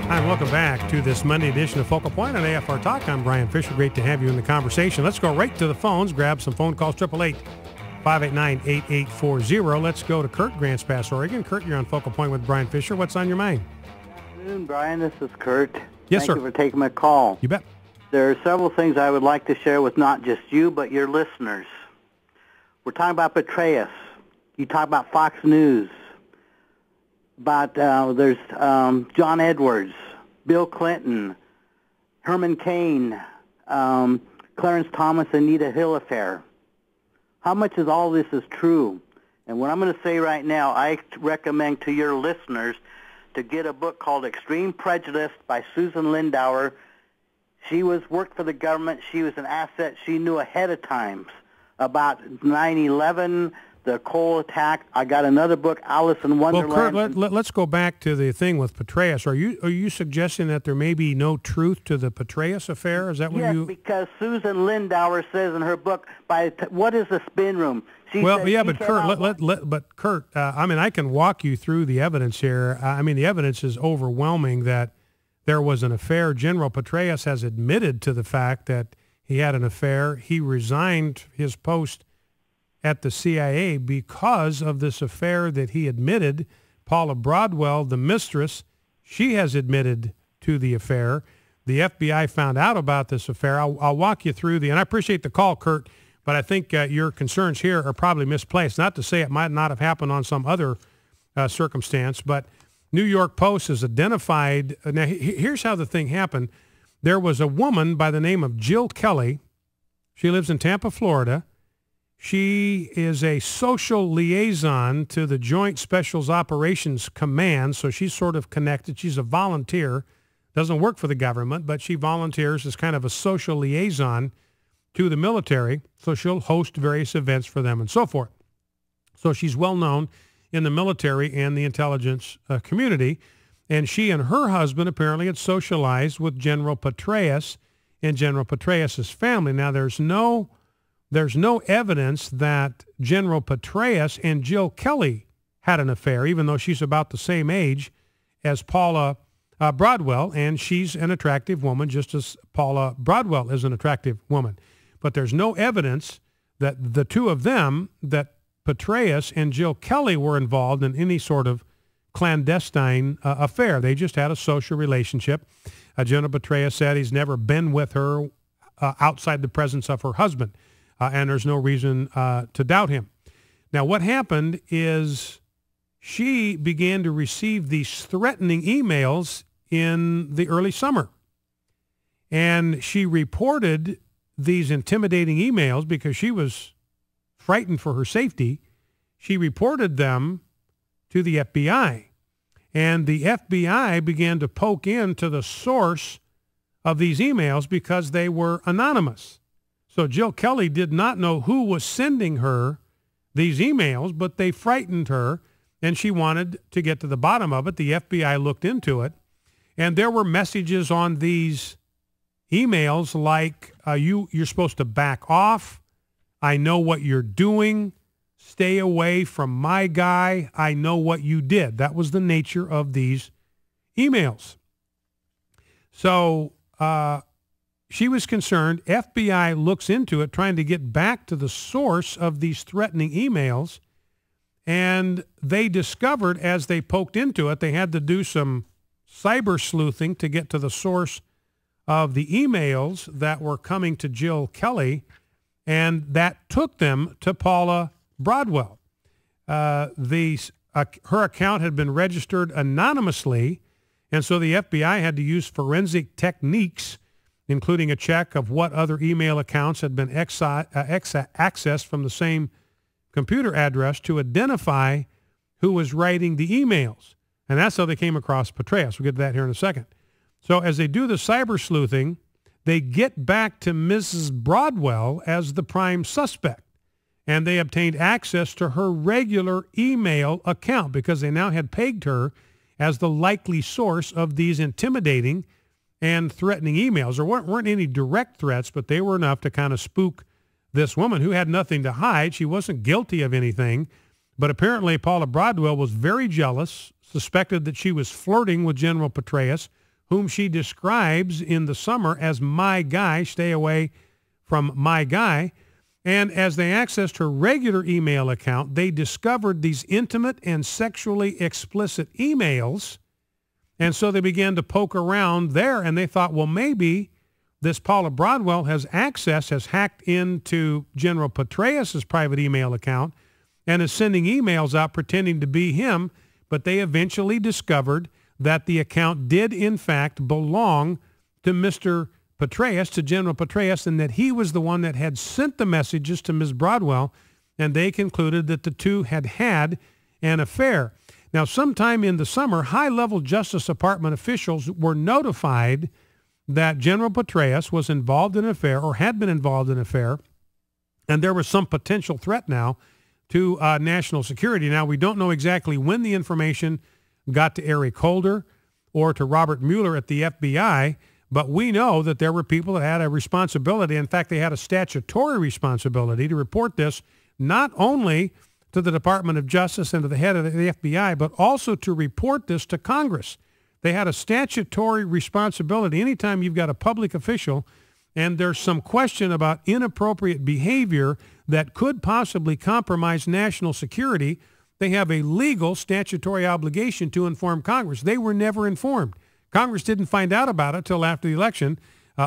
Hi, and welcome back to this Monday edition of Focal Point on AFR Talk. I'm Brian Fisher. Great to have you in the conversation. Let's go right to the phones. Grab some phone calls, 888-589-8840. Let's go to Kurt, Grants Pass, Oregon. Kurt, you're on Focal Point with Brian Fisher. What's on your mind? Good afternoon, Brian. This is Kurt. Yes, sir. Thank you for taking my call. You bet. There are several things I would like to share with not just you, but your listeners. We're talking about Petraeus. You talk about Fox News. There's John Edwards, Bill Clinton, Herman Cain, Clarence Thomas, Anita Hill affair. How much of all this is true? And what I'm going to say right now, I recommend to your listeners to get a book called Extreme Prejudice by Susan Lindauer. She worked for the government. She was an asset. She knew ahead of time about 9/11, the Cole attack. I got another book, Alice in Wonderland. Well, Kurt, let's go back to the thing with Petraeus. Are you suggesting that there may be no truth to the Petraeus affair? Is that what you... Yes, because Susan Lindauer says in her book, what is a spin room? But Kurt, I can walk you through the evidence here. The evidence is overwhelming that there was an affair. General Petraeus has admitted to the fact that he had an affair. He resigned his post at the CIA because of this affair that he admitted. Paula Broadwell, the mistress, she has admitted to the affair. The FBI found out about this affair. I'll walk you through and I appreciate the call, Kurt, but I think your concerns here are probably misplaced. Not to say it might not have happened on some other circumstance, but New York Post has identified. Now, here's how the thing happened. There was a woman by the name of Jill Kelly. She lives in Tampa, Florida. She is a social liaison to the Joint Special Operations Command, so she's sort of connected. She's a volunteer, doesn't work for the government, but she volunteers as kind of a social liaison to the military, so she'll host various events for them and so forth. So she's well known in the military and the intelligence community, and she and her husband apparently had socialized with General Petraeus and General Petraeus's family. Now, there's no evidence that General Petraeus and Jill Kelly had an affair, even though she's about the same age as Paula Broadwell, and she's an attractive woman, just as Paula Broadwell is an attractive woman. But there's no evidence that the two of them, that Petraeus and Jill Kelly, were involved in any sort of clandestine affair. They just had a social relationship. General Petraeus said he's never been with her outside the presence of her husband. And there's no reason to doubt him. Now, what happened is she began to receive these threatening emails in the early summer. And she reported these intimidating emails because she was frightened for her safety. She reported them to the FBI. And the FBI began to poke into the source of these emails because they were anonymous. So Jill Kelly did not know who was sending her these emails, but they frightened her, and she wanted to get to the bottom of it. The FBI looked into it, and there were messages on these emails like, you're supposed to back off. I know what you're doing. Stay away from my guy. I know what you did. That was the nature of these emails. So she was concerned. FBI looks into it, trying to get back to the source of these threatening emails. And they discovered, as they poked into it, they had to do some cyber sleuthing to get to the source of the emails that were coming to Jill Kelly. And that took them to Paula Broadwell. Her account had been registered anonymously, and so the FBI had to use forensic techniques, including a check of what other email accounts had been accessed from the same computer address to identify who was writing the emails. And that's how they came across Petraeus. We'll get to that here in a second. So as they do the cyber sleuthing, they get back to Mrs. Broadwell as the prime suspect. And they obtained access to her regular email account because they now had pegged her as the likely source of these intimidating and threatening emails. There weren't any direct threats, but they were enough to kind of spook this woman who had nothing to hide. She wasn't guilty of anything, but apparently Paula Broadwell was very jealous, suspected that she was flirting with General Petraeus, whom she describes in the summer as my guy. Stay away from my guy. And as they accessed her regular email account, they discovered these intimate and sexually explicit emails. And so they began to poke around there, and they thought, well, maybe this Paula Broadwell has hacked into General Petraeus' private email account and is sending emails out pretending to be him. But they eventually discovered that the account did, in fact, belong to Mr. Petraeus, to General Petraeus, and that he was the one that had sent the messages to Ms. Broadwell, and they concluded that the two had had an affair. Now, sometime in the summer, high-level Justice Department officials were notified that General Petraeus was involved in an affair or had been involved in an affair, and there was some potential threat now to national security. Now, we don't know exactly when the information got to Eric Holder or to Robert Mueller at the FBI, but we know that there were people that had a responsibility. In fact, they had a statutory responsibility to report this not only to the Department of Justice and to the head of the FBI, but also to report this to Congress. They had a statutory responsibility. Anytime you've got a public official and there's some question about inappropriate behavior that could possibly compromise national security, they have a legal statutory obligation to inform Congress. They were never informed. Congress didn't find out about it till after the election,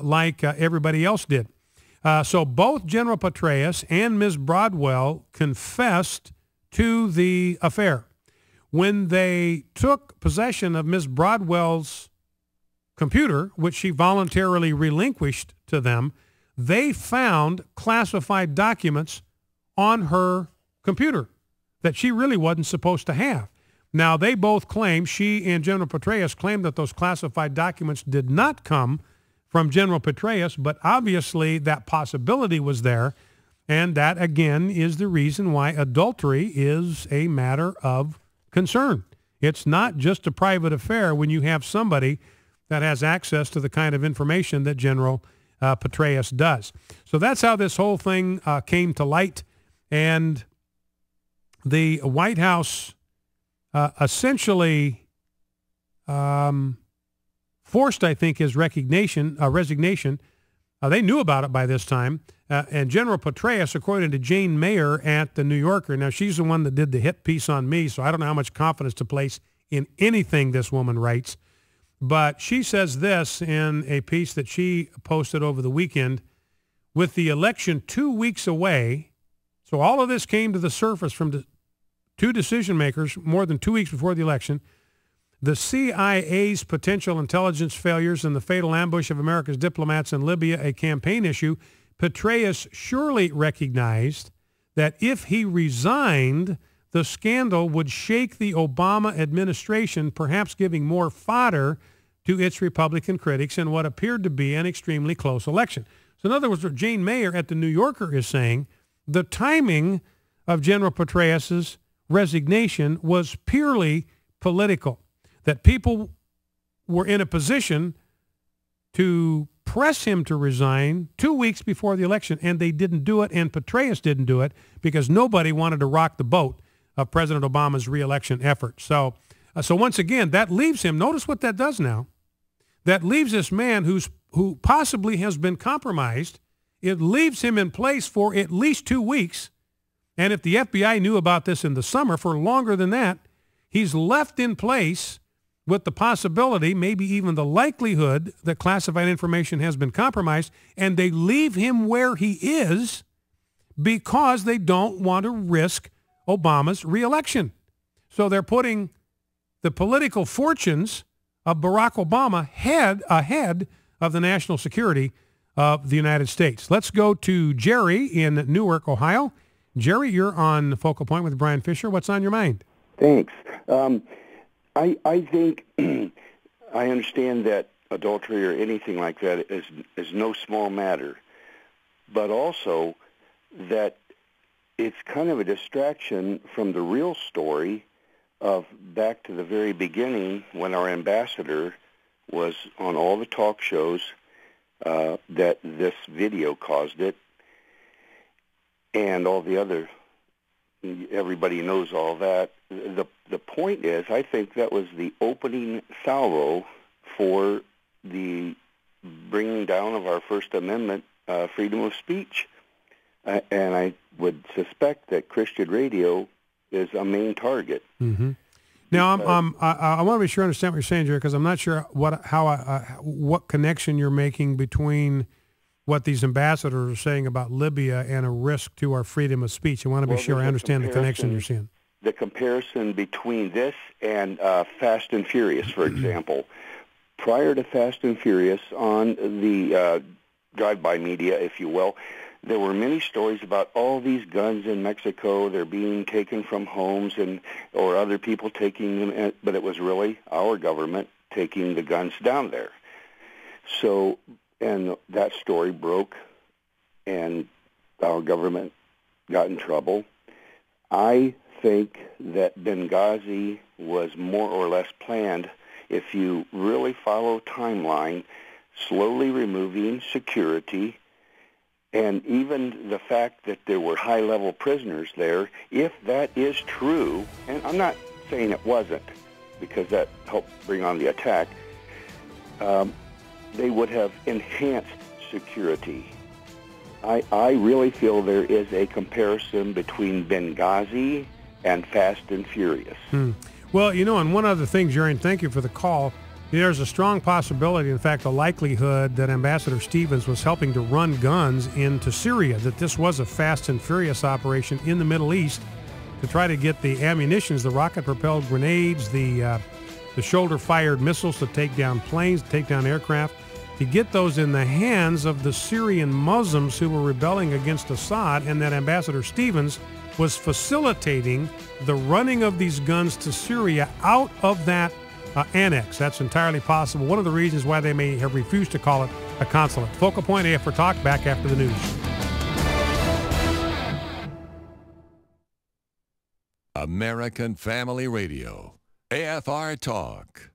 like everybody else did. So both General Petraeus and Ms. Broadwell confessed to the affair. When they took possession of Ms. Broadwell's computer, which she voluntarily relinquished to them, they found classified documents on her computer that she really wasn't supposed to have. Now, they both claim, she and General Petraeus claimed that those classified documents did not come from General Petraeus, but obviously that possibility was there, and that, again, is the reason why adultery is a matter of concern. It's not just a private affair when you have somebody that has access to the kind of information that General Petraeus does. So that's how this whole thing came to light, and the White House essentially forced, I think, his resignation. They knew about it by this time. And General Petraeus, according to Jane Mayer at the New Yorker, now she's the one that did the hit piece on me, so I don't know how much confidence to place in anything this woman writes. But she says this in a piece that she posted over the weekend. With the election 2 weeks away, so all of this came to the surface from two decision makers more than 2 weeks before the election. The CIA's potential intelligence failures and the fatal ambush of America's diplomats in Libya, a campaign issue, Petraeus surely recognized that if he resigned, the scandal would shake the Obama administration, perhaps giving more fodder to its Republican critics in what appeared to be an extremely close election. So in other words, what Jane Mayer at the New Yorker is saying, the timing of General Petraeus's resignation was purely political, that people were in a position to press him to resign 2 weeks before the election, and they didn't do it, and Petraeus didn't do it because nobody wanted to rock the boat of President Obama's reelection effort. So once again, that leaves him, notice what that does now, that leaves this man who possibly has been compromised, it leaves him in place for at least 2 weeks. And if the FBI knew about this in the summer for longer than that, he's left in place with the possibility, maybe even the likelihood, that classified information has been compromised, and they leave him where he is because they don't want to risk Obama's reelection. So they're putting the political fortunes of Barack Obama ahead of the national security of the United States. Let's go to Jerry in Newark, Ohio. Jerry, you're on Focal Point with Brian Fisher. What's on your mind? Thanks. I think I understand that adultery or anything like that is no small matter, but also that it's kind of a distraction from the real story of back to the very beginning when our ambassador was on all the talk shows, that this video caused it, and all the other, everybody knows all that. The point is, I think that was the opening salvo for the bringing down of our First Amendment freedom of speech. And I would suspect that Christian radio is a main target. Mm-hmm. Now, I want to be sure I understand what you're saying, Jerry, because I'm not sure what connection you're making between what these ambassadors are saying about Libya and a risk to our freedom of speech. I want to be sure I understand the connection you're seeing. The comparison between this and Fast and Furious, for example. Prior to Fast and Furious, on the drive-by media, if you will, there were many stories about all these guns in Mexico. They're being taken from homes or other people taking them, but it was really our government taking the guns down there. So, and that story broke, and our government got in trouble. I think that Benghazi was more or less planned. If you really follow timeline, slowly removing security, and even the fact that there were high-level prisoners there, if that is true, and I'm not saying it wasn't, because that helped bring on the attack, they would have enhanced security. I really feel there is a comparison between Benghazi and Fast and Furious. Well, and one other thing, Jerry, and thank you for the call, there's a strong possibility, in fact, a likelihood that Ambassador Stevens was helping to run guns into Syria, that this was a Fast and Furious operation in the Middle East to try to get the ammunitions, the rocket-propelled grenades, the shoulder-fired missiles to take down planes, to take down aircraft, to get those in the hands of the Syrian Muslims who were rebelling against Assad, and that Ambassador Stevens was facilitating the running of these guns to Syria out of that annex. That's entirely possible. One of the reasons why they may have refused to call it a consulate. Focal Point AFR Talk, back after the news. American Family Radio, AFR Talk.